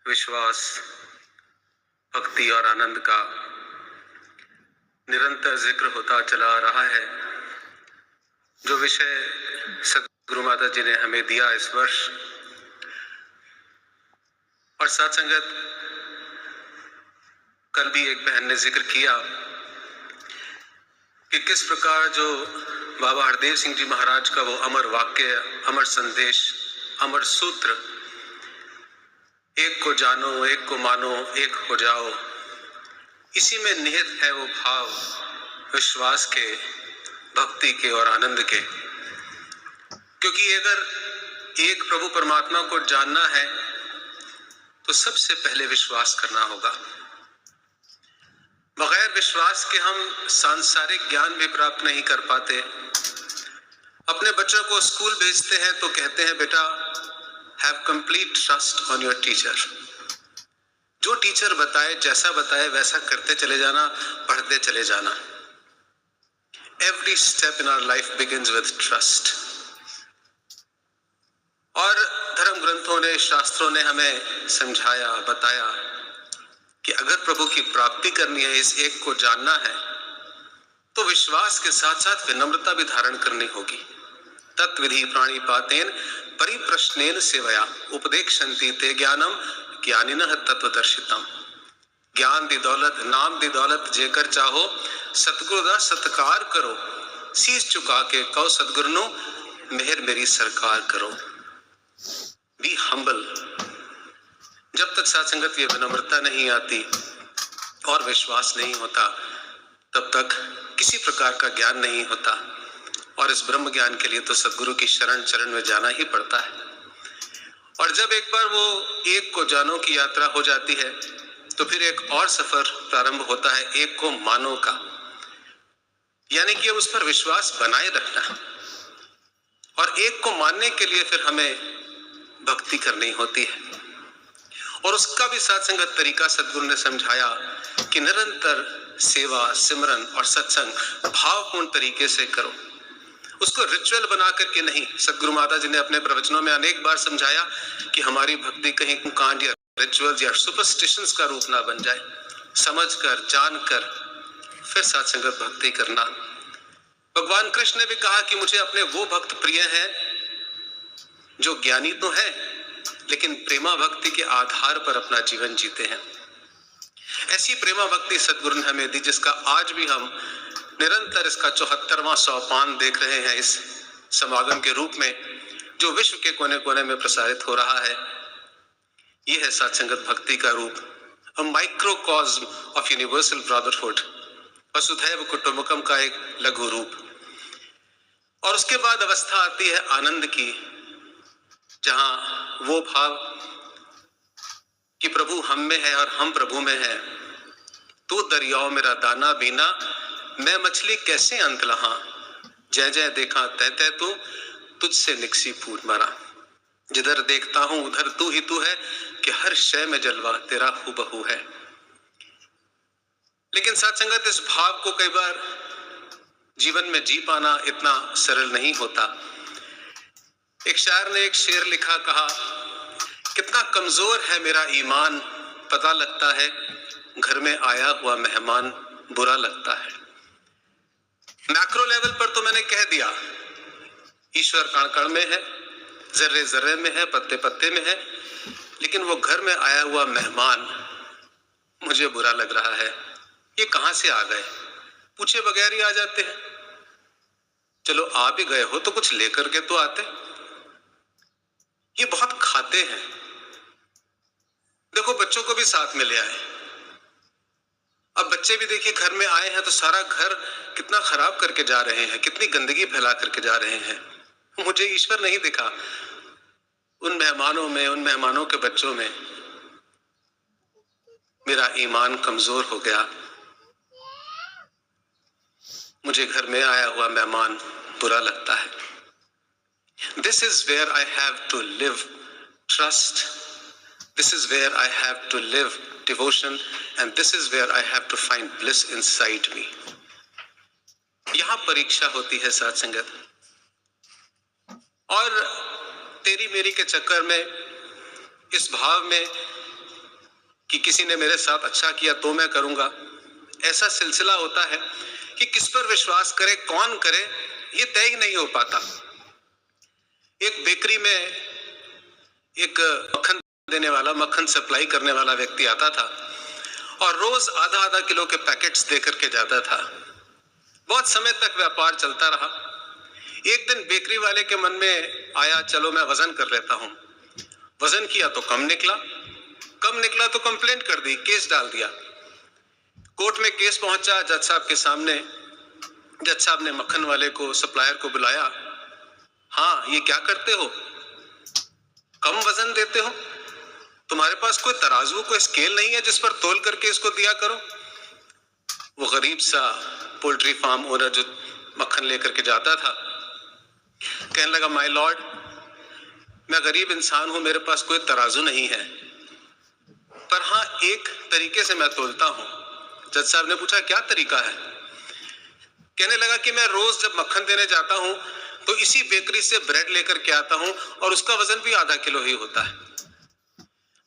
विश्वास, भक्ति और आनंद का निरंतर जिक्र होता चला आ रहा है। जो विषय सदगुरु माता जी ने हमें दिया इस वर्ष, और साथ संगत कल भी एक बहन ने जिक्र किया कि किस प्रकार जो बाबा हरदेव सिंह जी महाराज का वो अमर वाक्य, अमर संदेश, अमर सूत्र, एक को जानो, एक को मानो, एक हो जाओ, इसी में निहित है वो भाव विश्वास के, भक्ति के और आनंद के। क्योंकि अगर एक प्रभु परमात्मा को जानना है तो सबसे पहले विश्वास करना होगा। बगैर विश्वास के हम सांसारिक ज्ञान भी प्राप्त नहीं कर पाते। अपने बच्चों को स्कूल भेजते हैं तो कहते हैं बेटा have complete trust on your teacher. जो टीचर बताए, जैसा बताए वैसा करते चले जाना, पढ़ते चले जाना। Every step in our life begins with trust. और धर्म ग्रंथों ने, शास्त्रों ने हमें समझाया, बताया कि अगर प्रभु की प्राप्ति करनी है, इस एक को जानना है, तो विश्वास के साथ साथ विनम्रता भी धारण करनी होगी। तत्विधि प्राणिपातेन परिप्रश्नेन सेवया उपदेक्षन्ति ते ज्ञानम ज्ञानिनः तत्वदर्शितम। ज्ञान दी दौलत, नाम दी दौलत जेकर चाहो, सतगुरु दा सत्कार करो, शीश झुका के कहो सतगुरु नु मेहर मेरी सरकार करो। Be humble. जब तक साथ संगत ये विनम्रता नहीं आती और विश्वास नहीं होता, तब तक किसी प्रकार का ज्ञान नहीं होता। और इस ब्रह्म ज्ञान के लिए तो सदगुरु की शरण चरण में जाना ही पड़ता है। और जब एक बार वो एक को जानो की यात्रा हो जाती है, तो फिर एक और सफर प्रारंभ होता है, एक को मानो का। यानी कि उस पर विश्वास बनाए रखना। और एक को मानने के लिए फिर हमें भक्ति करनी होती है। और उसका भी साथ संगत तरीका सदगुरु ने समझाया कि निरंतर सेवा, सिमरन और सत्संग भावपूर्ण तरीके से करो। उसको रिचुअल बना करके नहीं। सदगुरु माता जी ने अपने प्रवचनों में अनेक बार समझाया कि हमारी भक्ति कहीं कांड या रिचुअल्स या सुपरस्टिशंस का रूप ना बन जाए। समझकर, जानकर फिर साथ संगत भक्ति करना। भगवान कृष्ण ने भी कहा कि मुझे अपने वो भक्त प्रिय हैं जो ज्ञानी तो है लेकिन प्रेमा भक्ति के आधार पर अपना जीवन जीते हैं। ऐसी प्रेमा भक्ति सदगुरु ने हमें दी, जिसका आज भी हम निरंतर इसका 74वां सोपान देख रहे हैं इस समागम के रूप में, जो विश्व के कोने कोने में प्रसारित हो रहा है। यह है सत्संगत भक्ति का रूप, अ माइक्रोकॉस्म ऑफ यूनिवर्सल ब्रदरहुड, वसुधैव कुटुंबकम का एक लघु रूप। और उसके बाद अवस्था आती है आनंद की, जहां वो भाव कि प्रभु हम में है और हम प्रभु में है। तू दरियाओं मेरा दाना बीना, मैं मछली कैसे अंत लहा, जय जय देखा तय तय तू, तुझसे निकसी फूट मारा। जिधर देखता हूं उधर तू ही तू है, कि हर शय में जलवा तेरा हूबहू है। लेकिन साथ संगत इस भाव को कई बार जीवन में जी पाना इतना सरल नहीं होता। एक शायर ने एक शेर लिखा, कहा कितना कमजोर है मेरा ईमान, पता लगता है घर में आया हुआ मेहमान बुरा लगता है। मैक्रो लेवल पर तो मैंने कह दिया ईश्वर कण कण में है, जर्रे जर्रे में है, पत्ते पत्ते में है, लेकिन वो घर में आया हुआ मेहमान मुझे बुरा लग रहा है। ये कहां से आ गए? पूछे बगैर ही आ जाते हैं। चलो आ भी गए हो तो कुछ लेकर के तो आते। ये बहुत खाते हैं। देखो बच्चों को भी साथ में ले आए। अब बच्चे भी देखिए घर में आए हैं तो सारा घर कितना खराब करके जा रहे हैं, कितनी गंदगी फैला करके जा रहे हैं। मुझे ईश्वर नहीं दिखा उन मेहमानों में, उन मेहमानों के बच्चों में। मेरा ईमान कमजोर हो गया। मुझे घर में आया हुआ मेहमान बुरा लगता है। This is where I have to live trust. This is where I have to live devotion, and this is where I have to find bliss inside me. यहां परीक्षा होती है साथ संगत। और तेरी मेरी के चक्कर में, इस भाव में कि किसी ने मेरे साथ अच्छा किया तो मैं करूंगा। ऐसा सिलसिला होता है कि किस पर विश्वास करे, कौन करे, ये तय ही नहीं हो पाता। एक बेकरी में एक मक्खन देने वाला, मक्खन सप्लाई करने वाला व्यक्ति आता था और रोज आधा आधा किलो के पैकेट्स दे करके जाता था। बहुत समय तक व्यापार चलता रहा। एक दिन बेकरी वाले के मन में आया, चलो मैं वजन कर लेता हूं। वजन किया तो कम निकला तो कंप्लेंट कर दी, केस डाल दिया। कोर्ट में केस पहुंचा जज साहब के सामने। जज साहब ने मक्खन वाले को, सप्लायर को बुलाया। हाँ, ये क्या करते हो, कम वजन देते हो, तुम्हारे पास कोई तराजू, कोई स्केल नहीं है जिस पर तोल करके इसको दिया करो। वो गरीब सा पोल्ट्री फार्म ओनर जो मक्खन लेकर के जाता था, कहने लगा, माय लॉर्ड, मैं गरीब इंसान हूं, मेरे पास कोई तराजू नहीं है, पर हाँ एक तरीके से मैं तोलता हूं। जज साहब ने पूछा, क्या तरीका है? कहने लगा कि मैं रोज जब मक्खन देने जाता हूं तो इसी बेकरी से ब्रेड लेकर के आता हूं और उसका वजन भी आधा किलो ही होता है।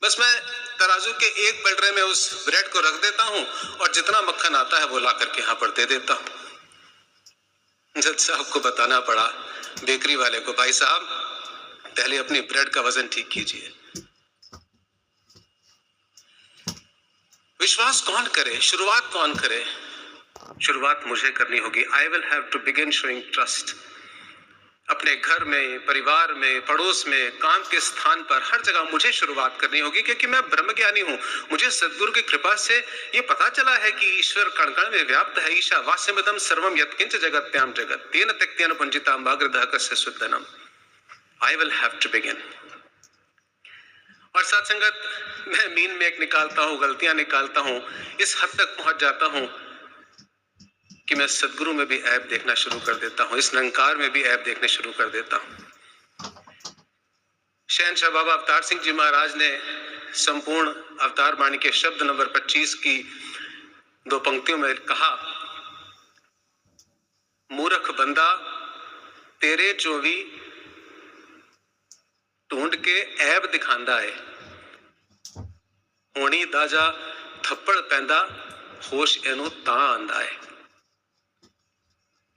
बस मैं तराजू के एक बल्टरे में उस ब्रेड को रख देता हूं और जितना मक्खन आता है वो ला करके यहां पर दे देता हूं। जज साहब को बताना पड़ा बेकरी वाले को, भाई साहब पहले अपनी ब्रेड का वजन ठीक कीजिए। विश्वास कौन करे, शुरुआत कौन करे? शुरुआत मुझे करनी होगी। I will have to begin showing trust. अपने घर में, परिवार में, पड़ोस में, काम के स्थान पर, हर जगह मुझे शुरुआत करनी होगी, क्योंकि मैं ब्रह्मज्ञानी हूं। मुझे सद्गुरु की कृपा से ये पता चला है कि ईश्वर कण कण में व्याप्त है। ईशा वास्यमिदं सर्वम यत्किंच जगत्याम जगत तेन त्यक्तेन पुंजिताम भागृतः कस्य सुदनम। I will have to begin. और साथ संगत, मैं मीन में एक निकालता हूं, गलतियां निकालता हूं, इस हद तक पहुंच जाता हूं कि मैं सदगुरु में भी ऐब देखना शुरू कर देता हूं, इस निरंकार में भी ऐब देखने शुरू कर देता हूं। शहनशाह बाबा अवतार सिंह जी महाराज ने संपूर्ण अवतार वाणी के शब्द नंबर 25 की 2 पंक्तियों में कहा, मूर्ख बंदा तेरे चोवी ढूंढ के ऐब दिखांदा है, होनी दाजा थप्पड़ पैंदा होश एनू तां आंदा है।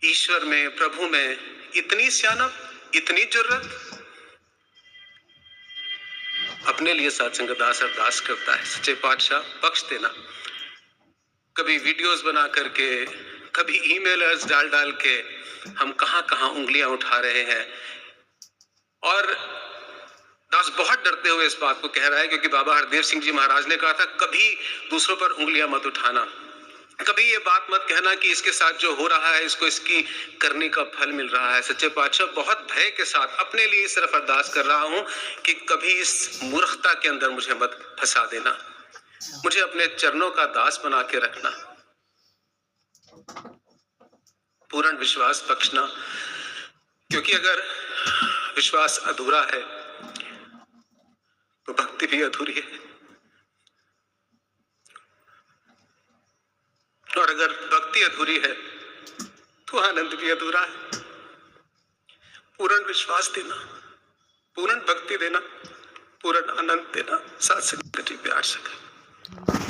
ईश्वर में, प्रभु में इतनी सियानप, इतनी जुर्रत। अपने लिए सत्संग दास अरदास करता है, सच्चे पातशाह बख्श देना। कभी वीडियोस बना करके, कभी ईमेल्स डाल डाल के हम कहां कहां उंगलियां उठा रहे हैं। और दास बहुत डरते हुए इस बात को कह रहा है, क्योंकि बाबा हरदेव सिंह जी महाराज ने कहा था, कभी दूसरों पर उंगलियां मत उठाना, कभी ये बात मत कहना कि इसके साथ जो हो रहा है इसको इसकी करने का फल मिल रहा है। सच्चे पातशाह बहुत भय के साथ अपने लिए सिर्फ अरदास कर रहा हूं कि कभी इस मूर्खता के अंदर मुझे मत फंसा देना, मुझे अपने चरणों का दास बना के रखना, पूर्ण विश्वास बख्शना। क्योंकि अगर विश्वास अधूरा है तो भक्ति भी अधूरी है, और अगर भक्ति अधूरी है तो आनंद भी अधूरा है। पूर्ण विश्वास देना, पूर्ण भक्ति देना, पूर्ण आनंद देना, साथ संगत जी प्यार से।